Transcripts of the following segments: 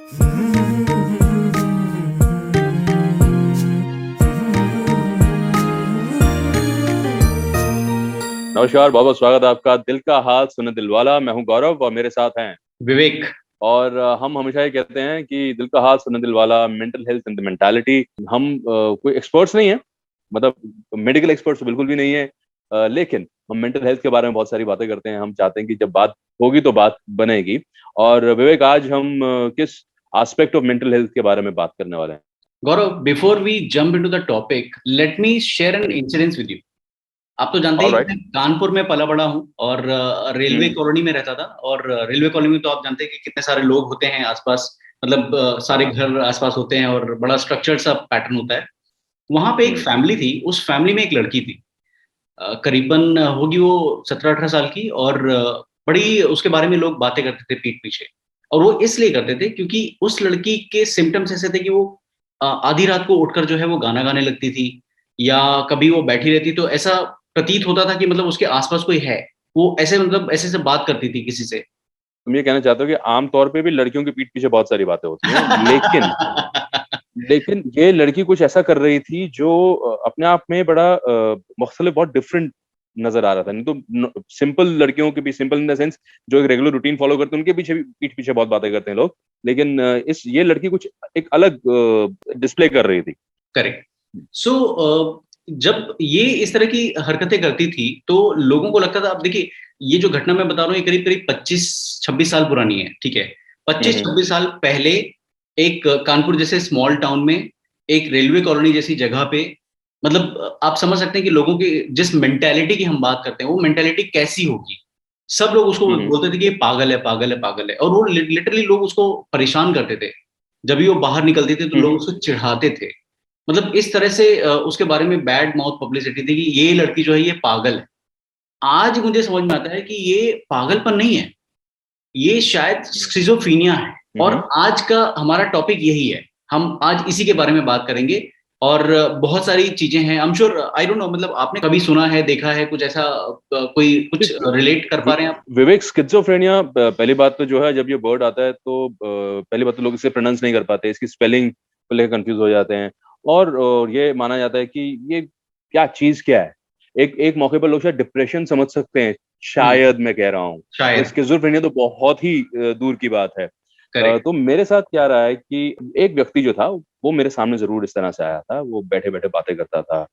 नमस्कार, बहुत बहुत स्वागत है आपका दिल का हाल सुने दिलवाला। मैं हूं गौरव और मेरे साथ हैं विवेक। और हम हमेशा ये कहते हैं कि दिल का हाल सुने दिलवाला, mental health and the mentality. हम कोई एक्सपर्ट्स नहीं है, मतलब मेडिकल एक्सपर्ट्स बिल्कुल भी नहीं है, लेकिन हम मेंटल हेल्थ के बारे में बहुत सारी बातें करते हैं। हम चाहते हैं कि जब बात होगी तो बात बनेगी। और विवेक, आज हम किस एस्पेक्ट ऑफ मेंटल हेल्थ के बारे में बात करने वाले हैं? Gaurav, before we jump into the topic, let me share an incidence with you. आप तो जानते ऑल हैं कि राइट। मैं कानपुर में पला बड़ा हूँ और रेलवे हम्म। कॉलोनी में रहता था। और रेलवे कॉलोनी में तो आप जानते हैं कि कितने सारे लोग होते हैं आसपास, मतलब हाँ सारे हाँ। घर आसपास होते हैं और बड़ा स्ट्रक्चर्ड सा पैटर्न होता है। वहां पे एक हम्म। फैमिली थी, उस फैमिली में एक लड़की थी। करीबन होगी वो 17-18 साल की। और बड़ी उसके बारे में लोग बातें करते थे पीठ पीछे। और वो इसलिए करते थे क्योंकि उस लड़की के सिम्टम्स ऐसे थे कि वो आधी रात को उठकर जो है वो गाना गाने लगती थी, या कभी वो बैठी रहती तो ऐसा प्रतीत होता था कि मतलब उसके आसपास कोई है। वो ऐसे मतलब ऐसे से बात करती थी किसी से। तुम ये कहना चाहते हो कि आम तौर पे भी लड़कियों के पीठ पीछे बहुत सारी बातें होती हैं, लेकिन लेकिन ये लड़की कुछ ऐसा कर रही थी जो अपने आप में बड़ा मुख्तलिफ, बहुत डिफरेंट नजर आ रहा था। नहीं तो सिंपल लड़कियों के भी, सिंपल इन द सेंस जो एक रेगुलर रूटीन फॉलो करते हैं उनके पीछे भी पीठ पीछे बहुत बातें करते हैं लोग, लेकिन इस ये लड़की कुछ एक अलग डिस्प्ले कर रही थी। करेक्ट। सो जब ये इस तरह की हरकतें करती थी तो लोगों को लगता था, अब देखिए, ये जो घटना मैं बता रहा हूँ ये करीब करीब 25-26 साल पुरानी है, ठीक है। पच्चीस हम्म। छब्बीस साल पहले एक कानपुर जैसे स्मॉल टाउन में, एक रेलवे कॉलोनी जैसी जगह पे, मतलब आप समझ सकते हैं कि लोगों की जिस मेंटेलिटी की हम बात करते हैं वो मेंटेलिटी कैसी होगी। सब लोग उसको हम्म। बोलते थे कि ये पागल है, पागल है, पागल है। और वो लिटरली लोग उसको परेशान करते थे। जब भी वो बाहर निकलती थी तो लोग हम्म। उसको चिढ़ाते थे। मतलब इस तरह से उसके बारे में बैड माउथ पब्लिसिटी थी कि ये लड़की जो है ये पागल है। आज मुझे समझ में आता है कि ये पागलपन नहीं है, ये शायद स्किज़ोफ्रेनिया है। और हम्म। आज का हमारा टॉपिक यही है। हम आज इसी के बारे में बात करेंगे। और बहुत सारी चीजें हैं, I am sure, I don't know, मतलब आपने कभी सुना है, देखा है कुछ ऐसा, कोई कुछ रिलेट कर पा रहे हैं आप? विवेक, स्किज़ोफ्रेनिया, पहली बात तो जो है, जब ये वर्ड आता है तो पहली बात तो लोग इसे प्रोनाउंस नहीं कर पाते, इसकी स्पेलिंग को लेकर कंफ्यूज हो जाते हैं। और ये माना जाता है कि ये क्या चीज क्या है। एक एक मौके पर लोग शायद डिप्रेशन समझ सकते हैं, शायद मैं कह रहा हूँ। और शायद। स्किज़ोफ्रेनिया तो बहुत ही दूर की बात है। करेक्ट। तो मेरे साथ क्या रहा है कि एक व्यक्ति जो था वो मेरे सामने जरूर इस तरह से आया था। वो बैठे बैठे बातें करता था,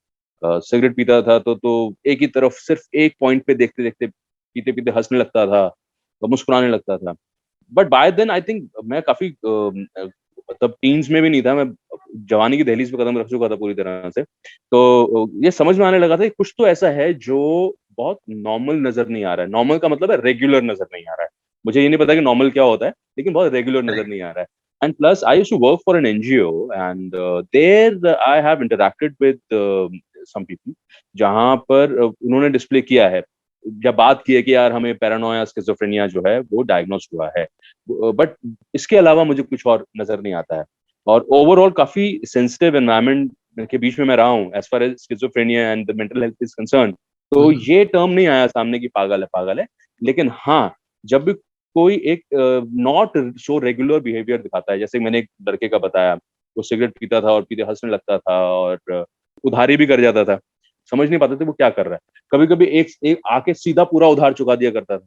सिगरेट पीता था, तो एक ही तरफ सिर्फ एक पॉइंट पे देखते देखते पीते पीते हंसने लगता था, तो मुस्कुराने लगता था। But by then I think मैं काफी मतलब टीन्स में भी नहीं था, मैं जवानी की दहलीज पे कदम रख चुका था पूरी तरह से। तो ये समझ में आने लगा था कि कुछ तो ऐसा है जो बहुत नॉर्मल नजर नहीं आ रहा है। नॉर्मल का मतलब है रेगुलर नजर नहीं आ रहा है। मुझे ये नहीं पता कि नॉर्मल क्या होता है, लेकिन बहुत रेगुलर नजर करेक्ट। नहीं आ रहा है। And plus I used to work for an NGO and there I have interacted with some people, जहां पर उन्होंने डिस्प्ले किया है, जब बात की है कि यार हमें पैरानोया स्किज़ोफ्रेनिया जो है वो डायग्नोस हुआ है। बट इसके अलावा मुझे कुछ और नजर नहीं आता है। और ओवरऑल काफी सेंसिटिव एनवायरनमेंट के बीच में मैं रहा हूँ as far as schizophrenia and the mental health is concern. तो हम्म। ये टर्म नहीं आया सामने कि पागल है, पागल है। लेकिन हाँ, जब भी कोई एक नॉट सो रेगुलर बिहेवियर दिखाता है, जैसे मैंने एक लड़के का बताया, वो सिगरेट पीता था और पीते हंसने लगता था और उधारी भी कर जाता था, समझ नहीं पाते थे वो क्या कर रहा है। कभी कभी एक एक आके सीधा पूरा उधार चुका दिया करता था।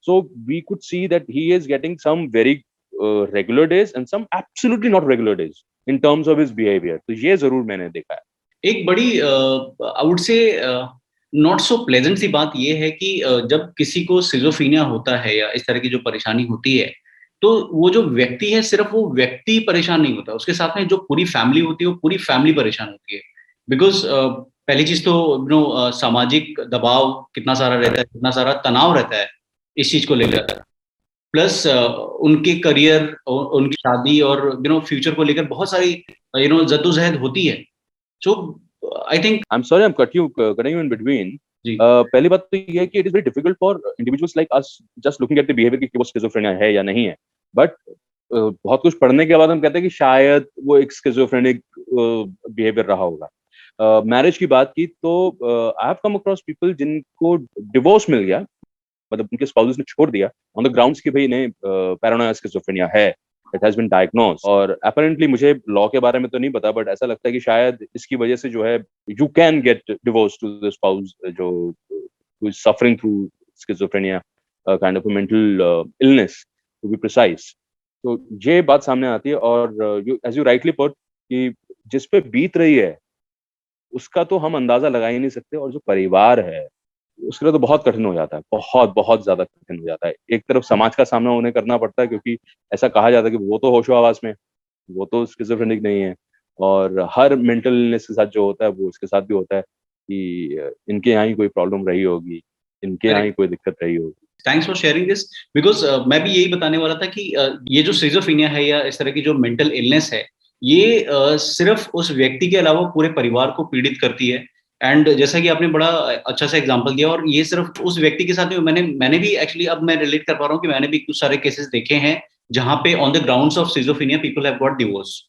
So we could see that he is getting some very regular days and some absolutely not regular days in terms of his behaviour. तो ये जरूर मैंने देखा है। एक बड़ी I would say not so pleasant सी बात यह है कि जब किसी को सिजोफ्रेनिया होता है या इस तरह की जो परेशानी होती है, तो वो जो व्यक्ति है, सिर्फ वो व्यक्ति परेशान नहीं होता, उसके साथ में जो पूरी फैमिली होती है वो पूरी फैमिली परेशान होती है। बिकॉज पहली चीज तो सामाजिक दबाव कितना सारा रहता है, कितना सारा तनाव रहता है इस चीज को लेकर। प्लस उनके करियर, उनकी शादी और फ्यूचर को लेकर बहुत सारी जद्दोजहद होती है। So I think. I am sorry, I am cutting you in between. जी। पहली बात तो ये है कि it is very difficult for individuals like us just looking at the behaviour कि वो स्किज़ोफ्रेनिया है या नहीं है। बट बहुत कुछ पढ़ने के बाद हम कहते हैं कि शायद वो एक स्किज़ोफ्रेनिक बिहेवियर रहा होगा। मैरिज की बात की तो I have come across people जिनको डिवोर्स मिल गया, मतलब उनके स्पाउसेस ने छोड़ दिया ऑन द ग्राउंड्स कि भाई इन्हें पैरानोया स्किज़ोफ्रेनिया है। It has been diagnosed. और अपेरेंटली मुझे लॉ के बारे में तो नहीं पता, बट ऐसा लगता है कि शायद इसकी वजह से जो है you can get divorce to the spouse जो who is suffering through schizophrenia, kind of a mental illness to be precise। तो ये बात सामने आती है, और एज यू राइटली पुट कि जिस पे बीत रही है उसका तो हम अंदाजा लगा ही नहीं सकते, और जो परिवार है उसके लिए तो बहुत कठिन हो जाता है, बहुत बहुत ज्यादा कठिन हो जाता है। एक तरफ समाज का सामना उन्हें करना पड़ता है क्योंकि ऐसा कहा जाता है कि वो तो होशो हवास में, वो तो स्किज़ोफ्रेनिक नहीं है, और हर मेंटल इलनेस के साथ जो होता है वो इसके साथ भी होता है कि इनके यहाँ ही कोई प्रॉब्लम रही होगी, इनके यहाँ ही कोई दिक्कत रही होगी। Thanks for sharing this, because मैं भी यही बताने वाला था कि ये जो सिजोफ्रेनिया है या इस तरह की जो मेंटल इलनेस है, ये सिर्फ उस व्यक्ति के अलावा पूरे परिवार को पीड़ित करती है। एंड जैसा कि आपने बड़ा अच्छा सा एग्जांपल दिया, और ये सिर्फ उस व्यक्ति के साथ नहीं, मैंने भी एक्चुअली अब मैं रिलेट कर पा रहा हूँ कि मैंने भी कुछ सारे केसेस देखे हैं जहां पे on the grounds of schizophrenia people have got divorce.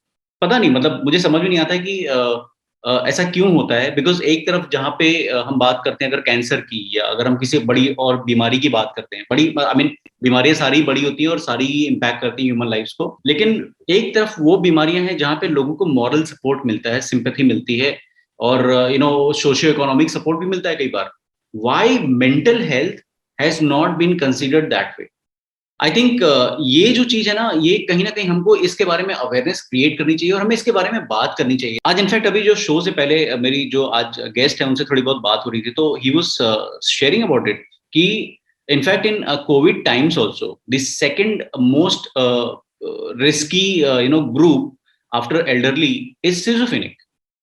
पता नहीं, मतलब मुझे समझ में नहीं आता है कि ऐसा क्यों होता है। बिकॉज एक तरफ जहाँ पे हम बात करते हैं अगर कैंसर की, या अगर हम किसी बड़ी और बीमारी की बात करते हैं, बड़ी आई मीन बीमारियां सारी बड़ी होती हैं और सारी इम्पैक्ट करती हैं ह्यूमन लाइफ्स को, लेकिन एक तरफ वो बीमारियां हैं जहाँ पे लोगों को मॉरल सपोर्ट मिलता है, सिंपैथी मिलती है, और सोशियो इकोनॉमिक सपोर्ट भी मिलता है कई बार। Why mental health has not been considered that way? I think ये जो चीज है ना, ये कहीं ना कहीं हमको इसके बारे में अवेयरनेस क्रिएट करनी चाहिए और हमें इसके बारे में बात करनी चाहिए। आज इनफैक्ट अभी जो शो से पहले मेरी जो आज गेस्ट है उनसे थोड़ी बहुत बात हो रही थी, तो he was sharing about it कि in fact in covid times also the second most risky group after elderly is schizophrenic.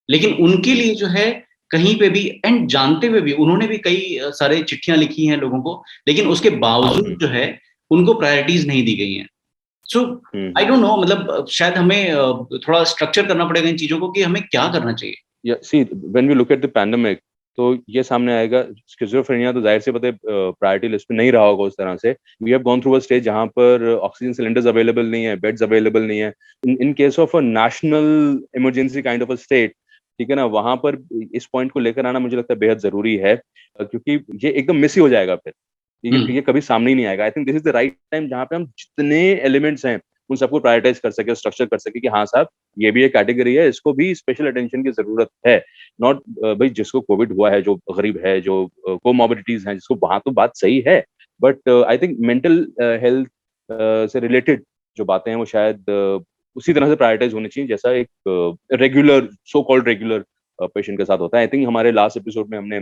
लेकिन उनके लिए जो है कहीं पे भी, एंड जानते हुए भी उन्होंने भी कई सारे चिट्ठियां लिखी हैं लोगों को, लेकिन उसके बावजूद जो है उनको प्रायोरिटीज नहीं दी गई हैं। सो आई डोंट नो, मतलब शायद हमें थोड़ा स्ट्रक्चर करना पड़ेगा इन चीजों को कि हमें क्या करना चाहिए। See when we look at the pandemic, तो ये सामने आएगा। स्किज़ोफ्रेनिया तो जाहिर सी बात है प्रायोरिटी लिस्ट में नहीं रहा होगा उस तरह से। We have gone through a stage जहां पर ऑक्सीजन सिलेंडर्स अवेलेबल नहीं है, बेड्स अवेलेबल नहीं है। In case of a national emergency kind of a state, ठीक है ना, वहां पर इस पॉइंट को लेकर आना मुझे लगता है बेहद जरूरी है, क्योंकि ये एकदम मिस ही हो जाएगा फिर, ये कभी सामने ही नहीं आएगा। I think this is the right time जहां पे हम जितने एलिमेंट्स हैं उन सबको प्रायोरिटाइज कर सके, स्ट्रक्चर कर सके कि हाँ साहब ये भी एक कैटेगरी है, इसको भी स्पेशल अटेंशन की जरूरत है। नॉट भाई जिसको कोविड हुआ है, जो गरीब है, जो कोमॉर्बिडिटीज हैं, जिसको, वहां तो बात सही है, but I think mental health से रिलेटेड जो बातें हैं वो शायद उसी तरह से प्रायोरिटाइज होनी चाहिए जैसा एक regular, so called regular patient के साथ होता है। आई थिंक हमारे लास्ट एपिसोड में हमने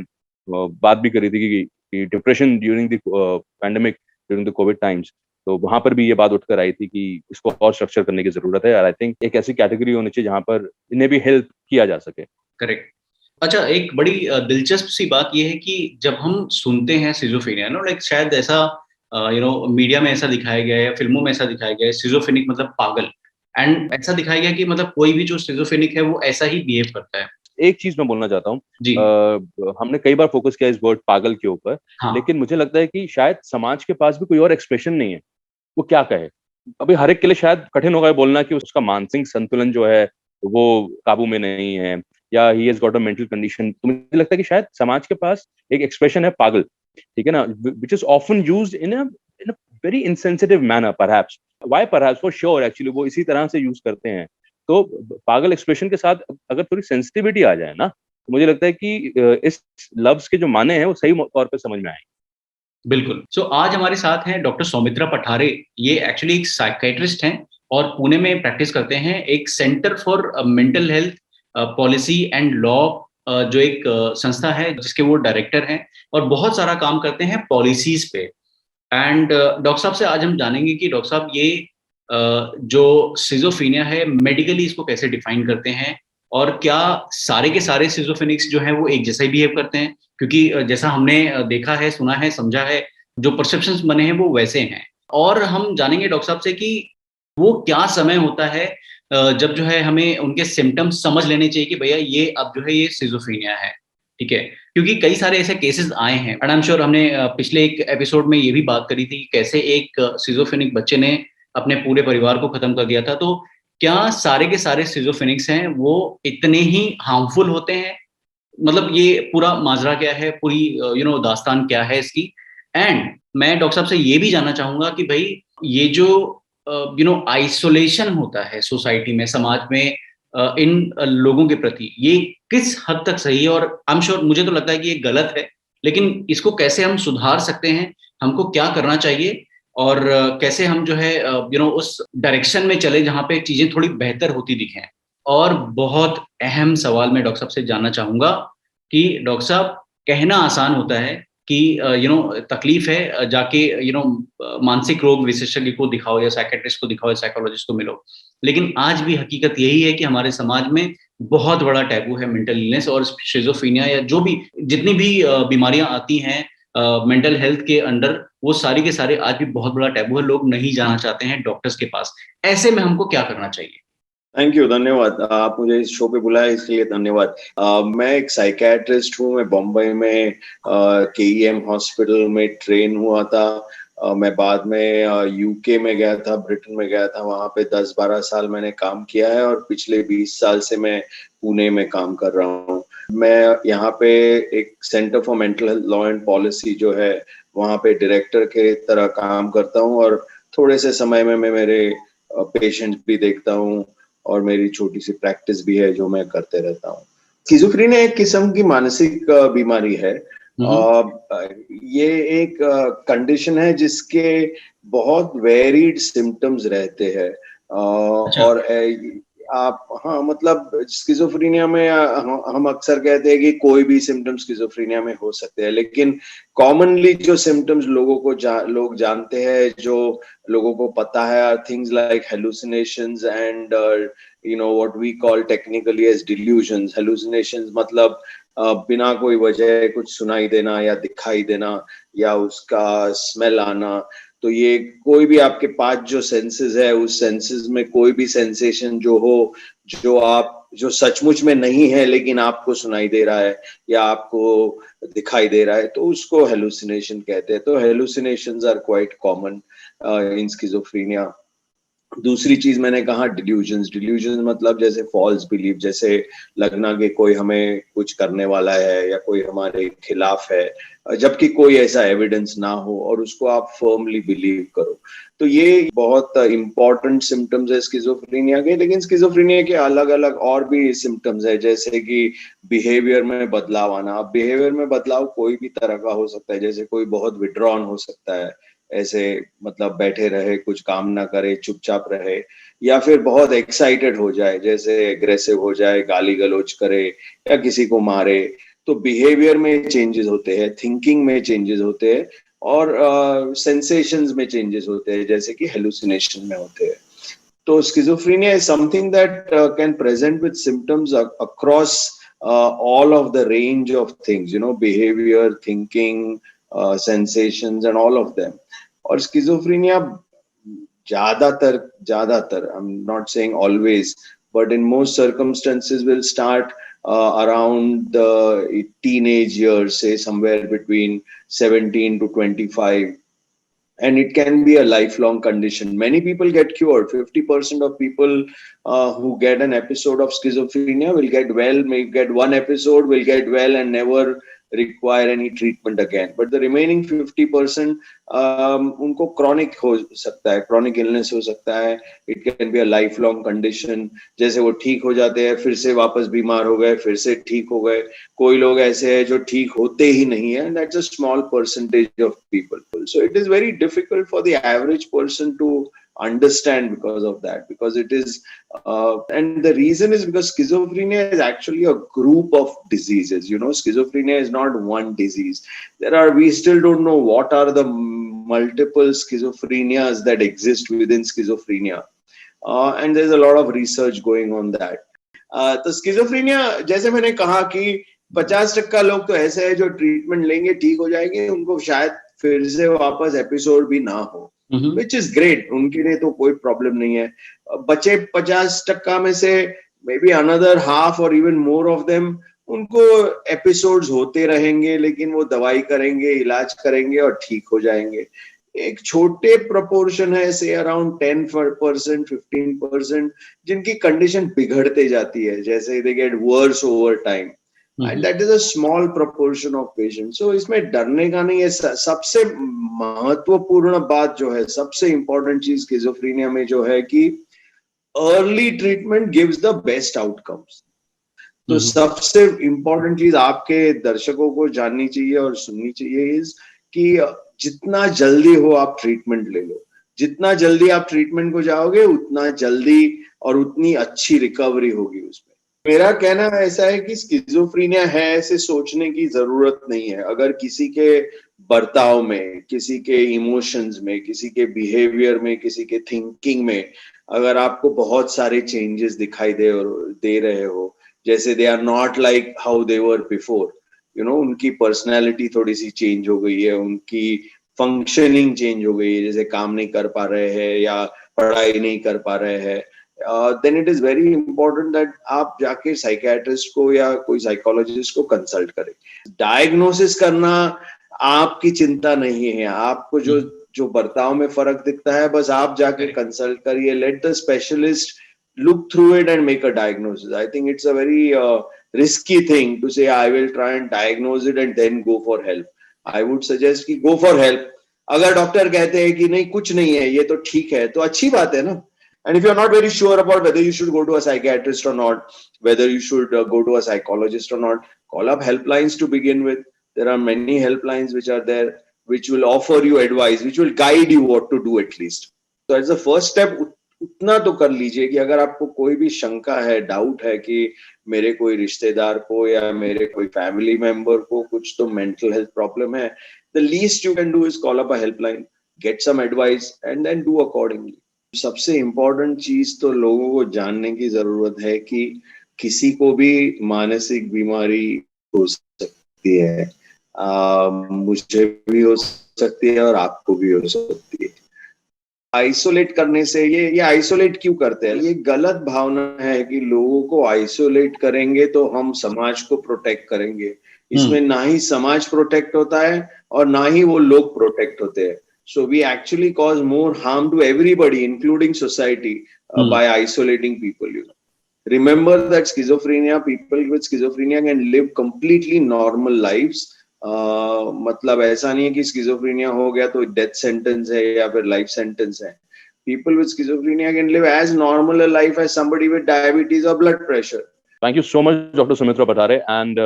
बात भी करी थी कि depression during the pandemic, during the Covid times, तो वहां पर भी ये बात उठकर आई थी कि इसको और स्ट्रक्चर करने की जरूरत है। और आई थिंक एक ऐसी कैटेगरी होनी चाहिए जहां पर इन्हें भी हेल्प किया जा सके। करेक्ट। अच्छा, एक बड़ी दिलचस्प सी बात यह है कि जब हम सुनते हैं सिजोफ्रेनिया, नो लाइक शायद ऐसा मीडिया में ऐसा दिखाया गया है, फिल्मों में ऐसा दिखाया गया है, सिजोफ्रेनिक मतलब पागल, एंड ऐसा दिखाया गया कि मतलब कोई भी जो सिजोफ्रेनिक है वो ऐसा ही बिहेव करता है। एक चीज मैं बोलना चाहता हूँ, जी। हमने कई बार फोकस किया इस वर्ड पागल के ऊपर, हाँ। लेकिन मुझे लगता है कि शायद समाज के पास भी कोई और एक्सप्रेशन नहीं है, वो क्या कहे। अभी हर एक के लिए शायद कठिन होगा बोलना कि उसका मानसिक संतुलन जो है वो काबू में नहीं है, या he has got a mental condition. तो मुझे लगता है कि शायद समाज के पास एक एक्सप्रेशन है पागल, ठीक है ना, which is often used in a very insensitive manner, perhaps why, perhaps for sure, actually वो इसी तरह से यूज करते हैं। तो पागल एक्सप्रेशन के साथ अगर थोड़ी सेंसिटिविटी आ जाए ना, तो मुझे लगता है कि इस लफ्ज के जो माने हैं वो सही तौर पे समझ में आए। बिल्कुल। सो आज हमारे साथ हैं डॉक्टर सौमित्रा पठारे। ये एक्चुअली एक साइकियाट्रिस्ट हैं और पुणे में प्रैक्टिस करते हैं। एक centre for mental health policy and law जो एक संस्था है जिसके वो डायरेक्टर हैं, और बहुत सारा काम करते हैं पॉलिसीज पे। एंड डॉक्टर साहब से आज हम जानेंगे कि डॉक्टर साहब ये जो सिजोफ्रेनिया है मेडिकली इसको कैसे डिफाइन करते हैं, और क्या सारे के सारे सिजोफ्रेनिक्स जो हैं वो एक जैसा ही बिहेव करते हैं, क्योंकि जैसा हमने देखा है, सुना है, समझा है, जो परसेप्शंस बने हैं वो वैसे हैं। और हम जानेंगे डॉक्टर साहब से कि वो क्या समय होता है जब जो है हमें उनके सिम्टम्स समझ लेने चाहिए कि भैया ये अब जो है ये सिजोफ्रेनिया है, ठीक है। क्योंकि कई सारे ऐसे केसेस आए हैं, एंड आई एम श्योर हमने पिछले एक एपिसोड में ये भी बात करी थी कि कैसे एक सिजोफ्रेनिक बच्चे ने अपने पूरे परिवार को खत्म कर दिया था। तो क्या सारे के सारे सिजोफ्रेनिक्स हैं वो इतने ही हार्मफुल होते हैं? मतलब ये पूरा माजरा क्या है, पूरी दास्तान क्या है इसकी? एंड मैं डॉक्टर साहब से ये भी जानना चाहूंगा कि भाई ये जो आइसोलेशन होता है सोसाइटी में, समाज में इन लोगों के प्रति, ये किस हद तक सही है? और आई एम श्योर, मुझे तो लगता है कि ये गलत है, लेकिन इसको कैसे हम सुधार सकते हैं? हमको क्या करना चाहिए? और कैसे हम जो है उस डायरेक्शन में चले जहाँ पे चीज़ें थोड़ी बेहतर होती दिखें? और बहुत अहम सवाल मैं डॉक्टर साहब से जानना चाहूँगा कि डॉक्टर साहब, कहना आसान होता है कि तकलीफ है, जाके मानसिक रोग विशेषज्ञ को दिखाओ या साइकियाट्रिस्ट को दिखाओ या साइकोलॉजिस्ट को मिलो। लेकिन आज भी हकीकत यही है कि हमारे समाज में बहुत बड़ा टैबू है मेंटल इलनेस और शिज़ोफ्रेनिया या जो भी जितनी भी बीमारियाँ आती हैं मेंटल हेल्थ के अंडर, वो सारी के सारे आज भी बहुत बड़ा टैबू है, लोग नहीं जाना चाहते हैं डॉक्टर्स के पास। ऐसे में हमको क्या करना चाहिए? थैंक यू, धन्यवाद। आप मुझे इस शो पे बुलाया इसके लिए धन्यवाद। मैं एक साइकियाट्रिस्ट हूँ। मैं बम्बई में केईएम हॉस्पिटल में ट्रेन हुआ था। मैं बाद में यूके में गया था, ब्रिटेन में गया था। वहाँ पे 10-12 साल मैंने काम किया है और पिछले 20 साल से मैं पुणे में काम कर रहा हूँ। मैं यहाँ पे एक centre for mental health law and policy जो है, वहाँ पे डायरेक्टर के तरह काम करता हूँ और थोड़े से समय में मैं मेरे पेशेंट भी देखता हूँ और मेरी छोटी सी प्रैक्टिस भी है जो मैं करते रहता हूँ। स्किज़ोफ्रेनिया एक किस्म की मानसिक बीमारी है। ये एक कंडीशन है जिसके बहुत वेरिड सिम्टम्स रहते हैं। अच्छा। और आप हाँ, मतलब स्किज़ोफ्रेनिया में हम अक्सर कहते हैं कि कोई भी सिम्टम्स स्किज़ोफ्रेनिया में हो सकते हैं, लेकिन कॉमनली जो सिम्टम्स लोग जानते हैं, जो लोगों को पता है, are things like hallucinations and what we call technically as delusions. Hallucinations मतलब बिना कोई वजह कुछ सुनाई देना या दिखाई देना या उसका स्मेल आना। तो ये कोई भी आपके 5 जो सेंसेस है, उस सेंसेस में कोई भी सेंसेशन जो हो, जो सचमुच में नहीं है लेकिन आपको सुनाई दे रहा है या आपको दिखाई दे रहा है, तो उसको हेलुसिनेशन कहते हैं। तो hallucinations are quite common in schizophrenia. दूसरी चीज मैंने कहा डिल्यूजन्स मतलब जैसे फॉल्स बिलीफ, जैसे लगना कि कोई हमें कुछ करने वाला है या कोई हमारे खिलाफ है, जबकि कोई ऐसा एविडेंस ना हो और उसको आप फर्मली बिलीव करो। तो ये बहुत इंपॉर्टेंट सिम्टम्स है स्किज़ोफ्रेनिया के। लेकिन स्किज़ोफ्रेनिया के अलग अलग और भी सिम्टम्स है, जैसे कि बिहेवियर में बदलाव आना। अब बिहेवियर में बदलाव कोई भी तरह का हो सकता है, जैसे कोई बहुत विड्रॉन हो सकता है, ऐसे मतलब बैठे रहे, कुछ काम ना करे, चुपचाप रहे, या फिर बहुत एक्साइटेड हो जाए, जैसे एग्रेसिव हो जाए, गाली गलौज करे या किसी को मारे। तो बिहेवियर में चेंजेस होते हैं, थिंकिंग में चेंजेस होते हैं और सेंसेशंस में चेंजेस होते हैं, जैसे कि हेलुसिनेशन में होते हैं। तो schizophrenia is something that can present with symptoms across all of the range of things, behavior, thinking, sensations and all of them. और schizophrenia ज्यादातर, I'm not saying always, but in most circumstances will start around the teenage years, say somewhere between 17 to 25. And it can be a lifelong condition. Many people get cured. 50% of people who get an episode of schizophrenia will get well, may get one episode, will get well and never require any treatment again. But the remaining 50% उनको chronic हो सकता है, chronic illness हो सकता है. It can be a lifelong condition. जैसे वो ठीक हो जाते हैं, फिर से वापस बीमार हो गए, फिर से ठीक हो गए. कोई लोग ऐसे हैं जो ठीक होते ही नहीं है. That's a small percentage of people. So it is very difficult for the average person to understand because of that, because it is and the reason is because schizophrenia is actually a group of diseases. Schizophrenia is not one disease. We still don't know what are the multiple schizophrenias that exist within schizophrenia, and there's a lot of research going on that. तो schizophrenia, जैसे मैंने कहा कि 50% लोग तो ऐसे हैं जो ट्रीटमेंट लेंगे ठीक हो जाएंगे, उनको शायद फिर से वापस एपिसोड भी ना हो, विच इज ग्रेट, उनके लिए तो कोई प्रॉब्लम नहीं है. बचे 50% में से मे बी अनदर हाफ और इवन मोर ऑफ देम, उनको एपिसोड्स होते रहेंगे, लेकिन वो दवाई करेंगे, इलाज करेंगे और ठीक हो जाएंगे. एक छोटे प्रोपोर्शन है, से अराउंड 10%, 15%, जिनकी कंडीशन बिगड़ते जाती है, जैसे they get worse over time. And that is a small proportion of patient. So इसमें डरने का नहीं है. सबसे महत्वपूर्ण बात जो है, सबसे इंपॉर्टेंट चीज स्किज़ोफ्रेनिया में जो है कि early treatment gives the best outcomes. तो सबसे इंपॉर्टेंट चीज आपके दर्शकों को जाननी चाहिए और सुननी चाहिए इज कि जितना जल्दी हो आप ट्रीटमेंट ले लो. जितना जल्दी आप ट्रीटमेंट को जाओगे उतना जल्दी और उतनी अच्छी रिकवरी होगी उसमें. मेरा कहना ऐसा है कि स्किज़ोफ्रेनिया है ऐसे सोचने की जरूरत नहीं है. अगर किसी के बर्ताव में, किसी के इमोशंस में, किसी के बिहेवियर में, किसी के थिंकिंग में अगर आपको बहुत सारे चेंजेस दिखाई दे रहे हो, जैसे they are not like how they were before, you know, उनकी पर्सनैलिटी थोड़ी सी चेंज हो गई है, उनकी फंक्शनिंग चेंज हो गई है, जैसे काम नहीं कर पा रहे हैं या पढ़ाई नहीं कर पा रहे हैं, then it is very important that आप जाके साइकियाट्रिस्ट को या कोई साइकोलॉजिस्ट को कंसल्ट करें. डायग्नोसिस करना आपकी चिंता नहीं है. आपको जो बर्ताव में फर्क दिखता है, बस आप जाके कंसल्ट करिए. Let the specialist look through it and make a diagnosis. I think it's a very risky thing to say I will try and diagnose it and then go for help. I would suggest कि go for help. अगर doctor कहते हैं कि नहीं कुछ नहीं है, ये तो ठीक है, तो अच्छी बात है ना. And if you're not very sure about whether you should go to a psychiatrist or not, whether you should go to a psychologist or not, call up helplines to begin with. There are many helplines which are there, which will offer you advice, which will guide you what to do at least. So as the first step, उतना तो कर लीजिए कि अगर आपको कोई भी शंका है, डाउट है कि मेरे कोई रिश्तेदार को या मेरे कोई फैमिली मेंबर को कुछ तो मेंटल हेल्थ प्रॉब्लम है, the least you can do is call up a helpline, get some advice and then do accordingly. सबसे इम्पोर्टेंट चीज तो लोगों को जानने की जरूरत है कि किसी को भी मानसिक बीमारी हो सकती है. मुझे भी हो सकती है और आपको भी हो सकती है. आइसोलेट करने से ये आइसोलेट क्यों करते हैं? ये गलत भावना है कि लोगों को आइसोलेट करेंगे तो हम समाज को प्रोटेक्ट करेंगे. इसमें ना ही समाज प्रोटेक्ट होता है और ना ही वो लोग प्रोटेक्ट होते हैं. So we actually cause more harm to everybody including society by isolating people. You remember that people with schizophrenia can live completely normal lives. मतलब ऐसा नहीं है कि स्किज़ोफ्रेनिया हो गया तो डेथ सेंटेंस है या फिर लाइफ सेंटेंस है. People with schizophrenia can live as normal a life as somebody with diabetes or blood pressure. Thank you so much, Dr. Sumitra Bhattare. And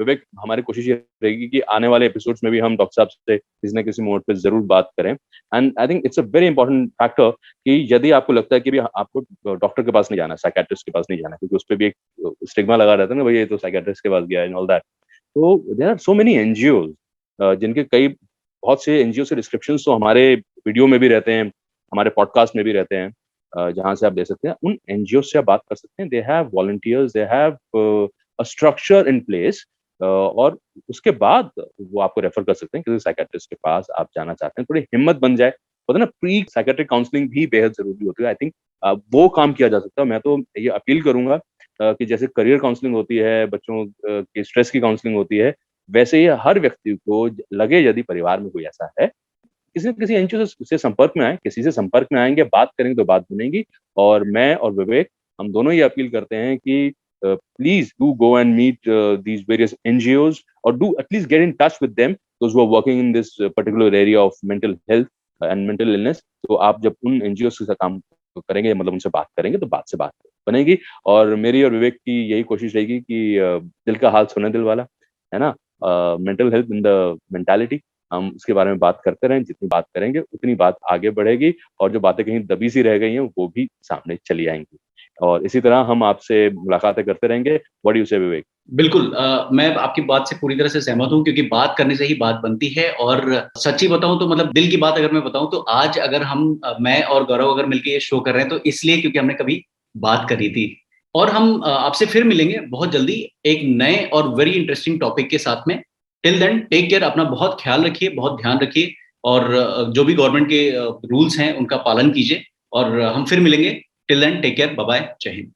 विवेक, हमारी कोशिश ये रहेगी कि आने वाले एपिसोड्स में भी हम डॉक्टर साहब से किसी न किसी मोड पे जरूर बात करें. And I think it's a very important factor कि यदि आपको लगता है कि भी आपको डॉक्टर के पास नहीं जाना, साइकियाट्रिस्ट के पास नहीं जाना, क्योंकि उस पर भी एक स्टिग्मा लगा रहता है ना, भाई ये तो साइकियाट्रिस्ट के पास गया एंड ऑल दैट. तो there are so many NGOs, जिनके बहुत से एनजीओ से डिस्क्रिप्शंस तो हमारे वीडियो में भी रहते हैं, हमारे पॉडकास्ट में भी रहते हैं, जहां से आप दे सकते हैं. उन एनजीओ से आप बात कर सकते हैं. They have volunteers, they have a structure in place, और उसके बाद वो आपको रेफर कर सकते हैं किसी साइकियाट्रिस्ट के पास आप जाना चाहते हैं. थोड़ी हिम्मत बन जाए, पता ना, प्री साइकियाट्रिक काउंसलिंग भी बेहद जरूरी होती है. आई थिंक वो काम किया जा सकता है. मैं तो ये अपील करूंगा कि जैसे करियर काउंसलिंग होती है, बच्चों के स्ट्रेस की काउंसलिंग होती है, वैसे ही हर व्यक्ति को लगे यदि परिवार में कोई ऐसा है, किसी न किसी एनजीओ से संपर्क में आए. किसी से संपर्क में आएंगे, बात करेंगे तो बात बनेगी. और मैं और विवेक, हम दोनों ये अपील करते हैं कि please do go and meet these various NGOs, और do at least get in touch with them, those who are working in this particular area of mental health and mental illness. तो आप जब उन एनजीओ के साथ काम करेंगे, मतलब उनसे बात करेंगे, तो बात से बात बनेगी. और मेरी और विवेक की यही कोशिश रहेगी कि दिल का हाल सुने दिल वाला, है ना. Mental health in the mentality, हम उसके बारे में बात करते रहें. जितनी बात करेंगे उतनी बात आगे बढ़ेगी, और जो बातें कहीं दबी सी रह गई हैं वो भी सामने चली आएंगी. और इसी तरह हम आपसे मुलाकातें करते रहेंगे. व्हाट डू यू से विवेक? बिल्कुल, मैं आपकी बात से पूरी तरह से सहमत हूँ, क्योंकि बात करने से ही बात बनती है. और सच्ची बताऊं तो, मतलब दिल की बात अगर मैं बताऊं तो, आज अगर मैं और गौरव अगर मिलकर ये शो कर रहे हैं तो इसलिए क्योंकि हमने कभी बात करी थी. और हम आपसे फिर मिलेंगे बहुत जल्दी एक नए और वेरी इंटरेस्टिंग टॉपिक के साथ में. टिल देन, टेक केयर, अपना बहुत ख्याल रखिए, बहुत ध्यान रखिए, और जो भी गवर्नमेंट के रूल्स हैं उनका पालन कीजिए. और हम फिर मिलेंगे. Till then, take care, bye bye, जय हिंद.